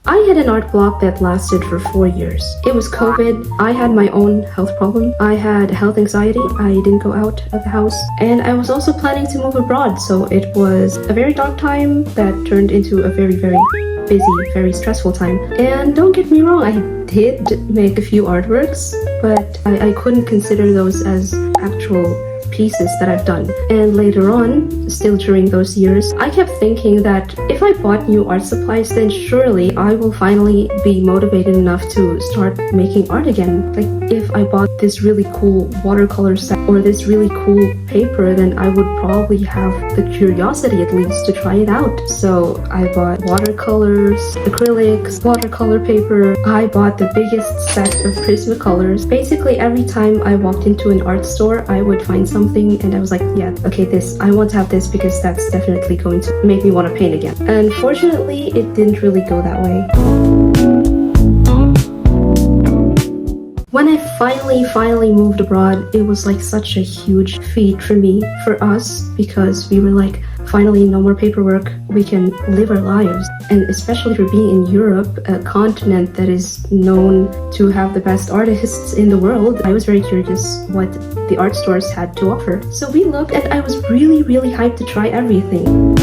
I had an art block that lasted for 4 years. It was COVID. I had my own health problem. I had health anxiety. I didn't go out of the house. And I was also planning to move abroad. So it was a very dark time that turned into a very, very busy, very stressful time. And don't get me wrong, I did make a few artworks, but I couldn't consider those as actual pieces that I've done. And later on, still during those years, I kept thinking that if I bought new art supplies, then surely I will finally be motivated enough to start making art again. Like if I bought this really cool watercolor set or this really cool paper, then I would probably have the curiosity at least to try it out. So I bought watercolors, acrylics, watercolor paper. I bought the biggest set of Prismacolors. Basically every time I walked into an art store, I would find something and I was like, yeah, okay, I want to have this because that's definitely going to make me want to paint again. Unfortunately, it didn't really go that way. When I finally moved abroad, it was like such a huge feat for me, for us, because we were like, finally, no more paperwork, we can live our lives. And especially for being in Europe, a continent that is known to have the best artists in the world, I was very curious what the art stores had to offer. So we looked and I was really hyped to try everything.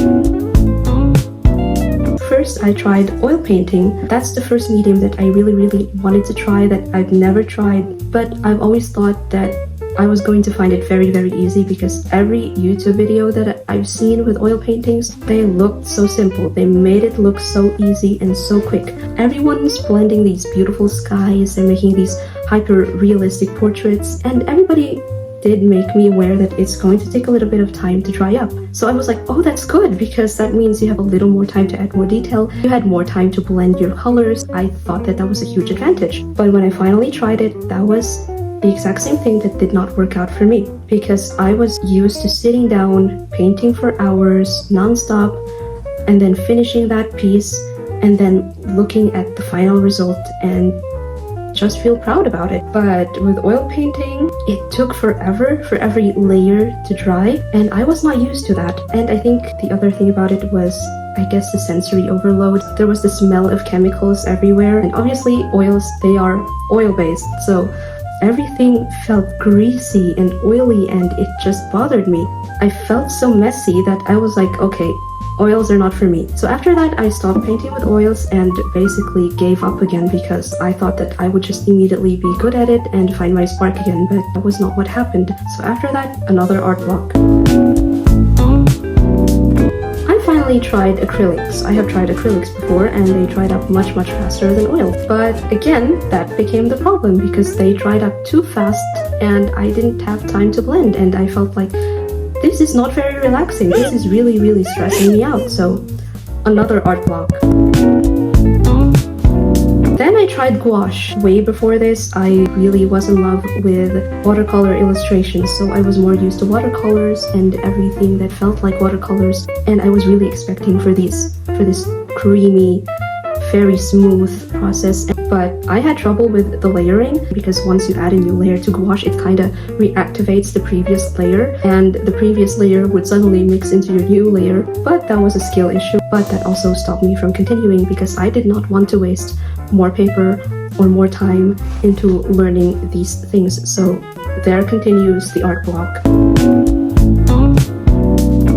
First, I tried oil painting. That's the first medium that I really wanted to try, that I've never tried. But I've always thought that I was going to find it very easy because every YouTube video that I've seen with oil paintings, they looked so simple. They made it look so easy and so quick. Everyone's blending these beautiful skies and making these hyper-realistic portraits, and everybody did make me aware that it's going to take a little bit of time to dry up. So I was like, oh, that's good, because that means you have a little more time to add more detail. You had more time to blend your colors. I thought that was a huge advantage. But when I finally tried it, that was the exact same thing that did not work out for me, because I was used to sitting down, painting for hours, non-stop, and then finishing that piece, and then looking at the final result and just feel proud about it. But with oil painting, it took forever for every layer to dry, and I was not used to that. And I think the other thing about it was, I guess, the sensory overload. There was the smell of chemicals everywhere, and obviously oils, they are oil-based, so everything felt greasy and oily, and it just bothered me. I felt so messy that I was like, okay, oils are not for me. So after that, I stopped painting with oils and basically gave up again, because I thought that I would just immediately be good at it and find my spark again, but that was not what happened. So after that, another art block. I finally tried acrylics. I have tried acrylics before and they dried up much faster than oil. But again, that became the problem because they dried up too fast and I didn't have time to blend, and I felt like this is not very relaxing. This is really stressing me out. So another art block. Then I tried gouache. Way before this, I really was in love with watercolor illustrations, so I was more used to watercolors and everything that felt like watercolors, and I was really expecting for this creamy, very smooth process. But I had trouble with the layering, because once you add a new layer to gouache, it kind of reactivates the previous layer, and the previous layer would suddenly mix into your new layer. But that was a skill issue, but that also stopped me from continuing because I did not want to waste more paper or more time into learning these things. So there continues the art block.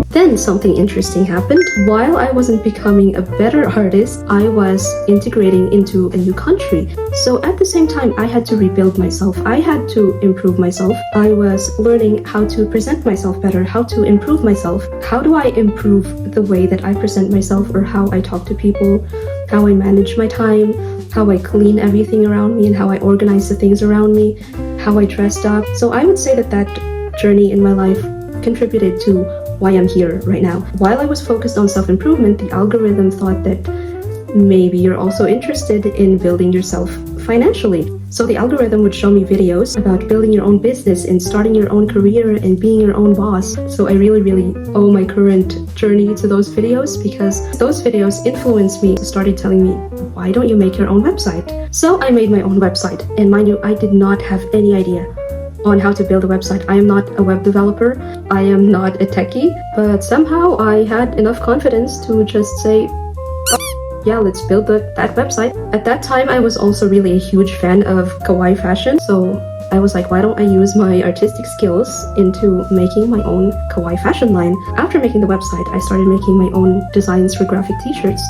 Then something interesting happened. While I wasn't becoming a better artist, I was integrating into a new country. So at the same time, I had to rebuild myself. I had to improve myself. I was learning how to present myself better, how to improve myself. How do I improve the way that I present myself, or how I talk to people, how I manage my time, how I clean everything around me, and how I organize the things around me, how I dressed up. So I would say that journey in my life contributed to why I'm here right now. While I was focused on self-improvement, the algorithm thought that maybe you're also interested in building yourself financially. So the algorithm would show me videos about building your own business and starting your own career and being your own boss. So I really owe my current journey to those videos, because those videos influenced me, started telling me, why don't you make your own website? So I made my own website, and mind you, I did not have any idea on how to build a website. I am not a web developer, I am not a techie, but somehow I had enough confidence to just say, yeah, let's build that website. At that time, I was also really a huge fan of kawaii fashion, so I was like, why don't I use my artistic skills into making my own kawaii fashion line? After making the website, I started making my own designs for graphic t-shirts,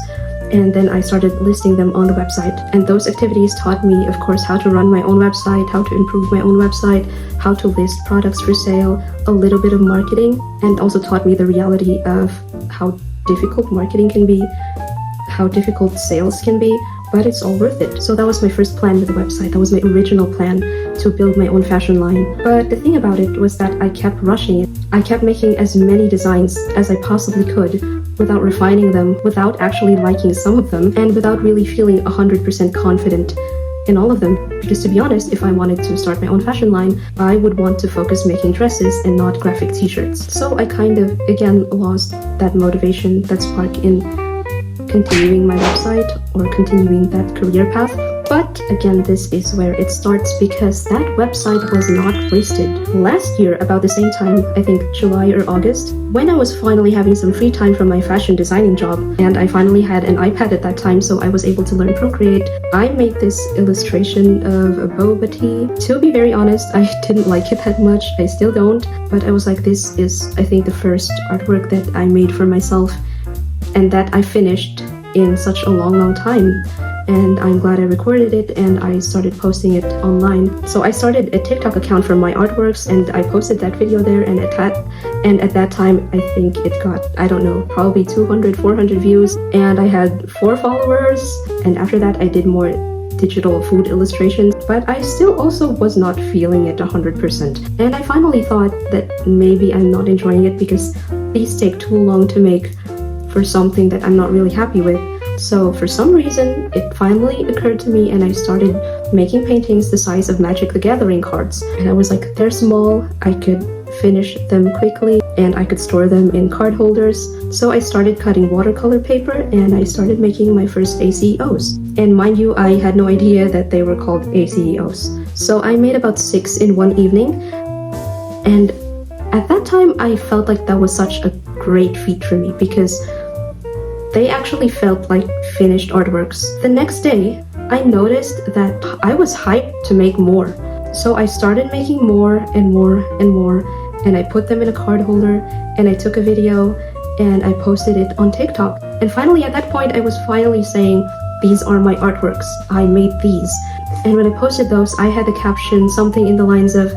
and then I started listing them on the website. And those activities taught me, of course, how to run my own website, how to improve my own website, how to list products for sale, a little bit of marketing, and also taught me the reality of how difficult marketing can be, how difficult sales can be, but it's all worth it. So that was my first plan with the website. That was my original plan, to build my own fashion line. But the thing about it was that I kept rushing it. I kept making as many designs as I possibly could without refining them, without actually liking some of them, and without really feeling 100% confident in all of them. Because to be honest, if I wanted to start my own fashion line, I would want to focus making dresses and not graphic t-shirts. So I kind of, again, lost that motivation, that spark in continuing my website or continuing that career path. But again, this is where it starts, because that website was not wasted. Last year, about the same time, I think July or August, when I was finally having some free time from my fashion designing job, and I finally had an iPad at that time, so I was able to learn Procreate, I made this illustration of a boba tea. To be very honest, I didn't like it that much. I still don't, but I was like, this is, I think, the first artwork that I made for myself, and that I finished in such a long time. And I'm glad I recorded it, and I started posting it online. So I started a TikTok account for my artworks, and I posted that video there, and at that time I think it got, I don't know, probably 200, 400 views, and I had 4 followers. And after that I did more digital food illustrations, but I still also was not feeling it 100%. And I finally thought that maybe I'm not enjoying it because these take too long to make for something that I'm not really happy with. So for some reason, it finally occurred to me, and I started making paintings the size of Magic the Gathering cards. And I was like, they're small, I could finish them quickly, and I could store them in card holders. So I started cutting watercolor paper, and I started making my first ACEOs. And mind you, I had no idea that they were called ACEOs. So I made about 6 in one evening, and at that time I felt like that was such a great feat for me, because they actually felt like finished artworks. The next day, I noticed that I was hyped to make more. So I started making more and more and more, and I put them in a card holder, and I took a video, and I posted it on TikTok. And finally, at that point, I was finally saying, these are my artworks. I made these. And when I posted those, I had the caption something in the lines of,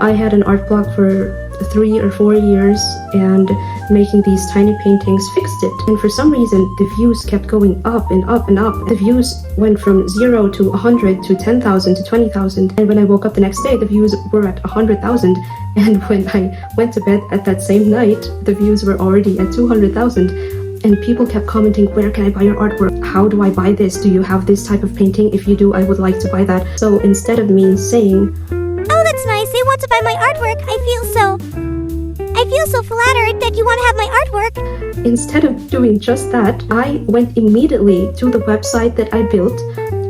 I had an art block for 3 or 4 years, and making these tiny paintings fixed it. And for some reason, the views kept going up and up and up. The views went from 0 to 100 to 10,000 to 20,000. And when I woke up the next day, the views were at 100,000. And when I went to bed at that same night, the views were already at 200,000. And people kept commenting, where can I buy your artwork? How do I buy this? Do you have this type of painting? If you do, I would like to buy that. So instead of me saying, oh, that's nice, they want to buy my artwork, I feel so flattered that you want to have my artwork. Instead of doing just that, I went immediately to the website that I built.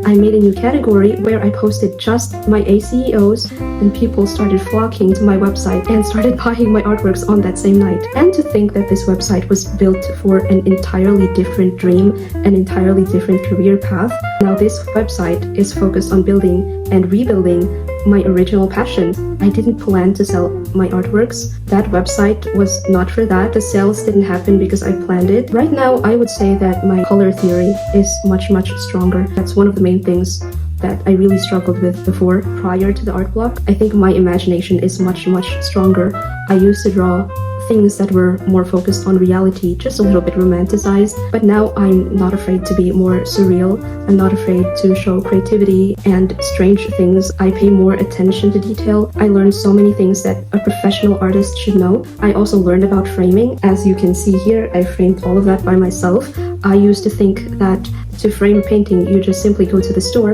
I made a new category where I posted just my ACEOs, and people started flocking to my website and started buying my artworks on that same night. And to think that this website was built for an entirely different dream, an entirely different career path. Now this website is focused on building and rebuilding my original passion. I didn't plan to sell my artworks. That website was not for that. The sales didn't happen because I planned it. Right now, I would say that my color theory is much stronger. That's one of the main things that I really struggled with before, prior to the art block. I think my imagination is much stronger. I used to draw things that were more focused on reality, just a little bit romanticized. But now I'm not afraid to be more surreal. I'm not afraid to show creativity and strange things. I pay more attention to detail. I learned so many things that a professional artist should know. I also learned about framing. As you can see here, I framed all of that by myself. I used to think that to frame a painting, you just simply go to the store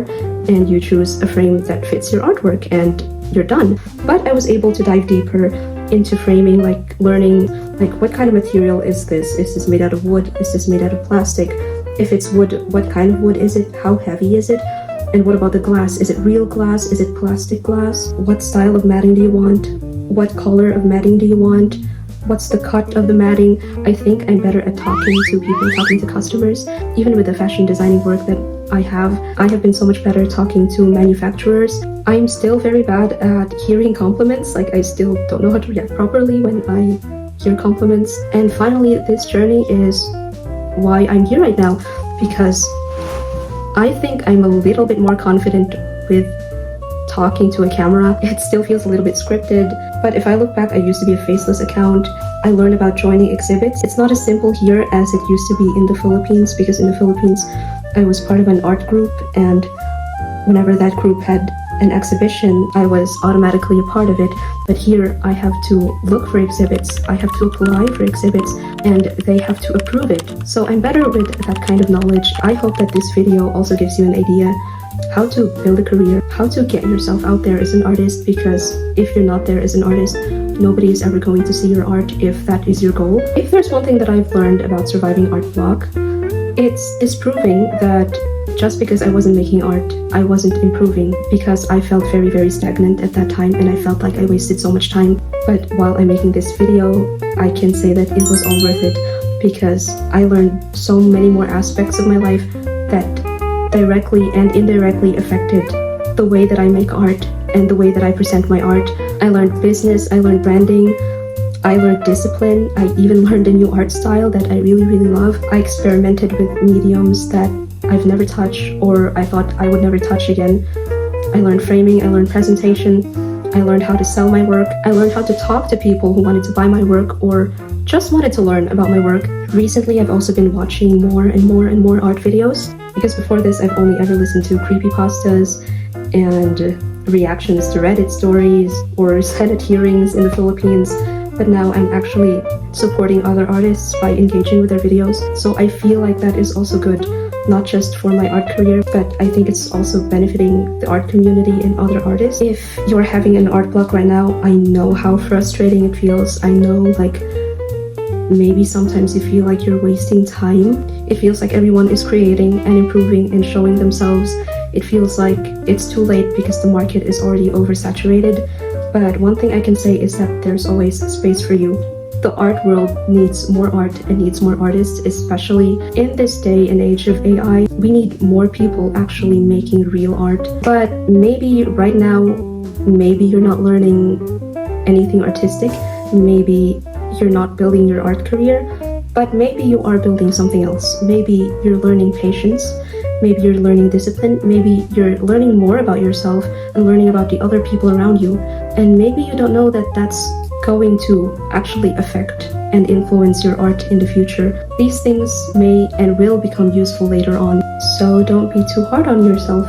and you choose a frame that fits your artwork and you're done. But I was able to dive deeper into framing, like learning, like what kind of material is this? Is this made out of wood? Is this made out of plastic? If it's wood, what kind of wood is it? How heavy is it? And what about the glass? Is it real glass? Is it plastic glass? What style of matting do you want? What color of matting do you want? what's the cut of the matting. I think I'm better at talking to people, talking to customers. Even with the fashion designing work that I have been so much better talking to manufacturers. I'm still very bad at hearing compliments. Like, I still don't know how to react properly when I hear compliments. And finally, this journey is why I'm here right now, because I think I'm a little bit more confident with talking to a camera. It still feels a little bit scripted, but if I look back, I used to be a faceless account. I learned about joining exhibits. It's not as simple here as it used to be in the Philippines, because in the Philippines, I was part of an art group, and whenever that group had an exhibition, I was automatically a part of it. But here, I have to look for exhibits, I have to apply for exhibits, and they have to approve it. So I'm better with that kind of knowledge. I hope that this video also gives you an idea how to build a career, how to get yourself out there as an artist, because if you're not there as an artist, nobody is ever going to see your art if that is your goal. If there's one thing that I've learned about surviving art block, it's disproving that just because I wasn't making art, I wasn't improving, because I felt very, very stagnant at that time, and I felt like I wasted so much time. But while I'm making this video, I can say that it was all worth it, because I learned so many more aspects of my life that directly and indirectly affected the way that I make art and the way that I present my art. I learned business, I learned branding, I learned discipline. I even learned a new art style that I really, really love. I experimented with mediums that I've never touched, or I thought I would never touch again. I learned framing, I learned presentation, I learned how to sell my work, I learned how to talk to people who wanted to buy my work or just wanted to learn about my work. Recently, I've also been watching more and more and more art videos, because before this, I've only ever listened to creepypastas and reactions to Reddit stories or Senate hearings in the Philippines. But now I'm actually supporting other artists by engaging with their videos. So I feel like that is also good, not just for my art career, but I think it's also benefiting the art community and other artists. If you're having an art block right now, I know how frustrating it feels. I know, like, maybe sometimes you feel like you're wasting time. It feels like everyone is creating and improving and showing themselves. It feels like it's too late because the market is already oversaturated. But one thing I can say is that there's always space for you. The art world needs more art and needs more artists, especially in this day and age of AI. We need more people actually making real art. But maybe right now, maybe you're not learning anything artistic. Maybe you're not building your art career, but maybe you are building something else. Maybe you're learning patience. Maybe you're learning discipline. Maybe you're learning more about yourself and learning about the other people around you. And maybe you don't know that that's going to actually affect and influence your art in the future. These things may and will become useful later on. So don't be too hard on yourself.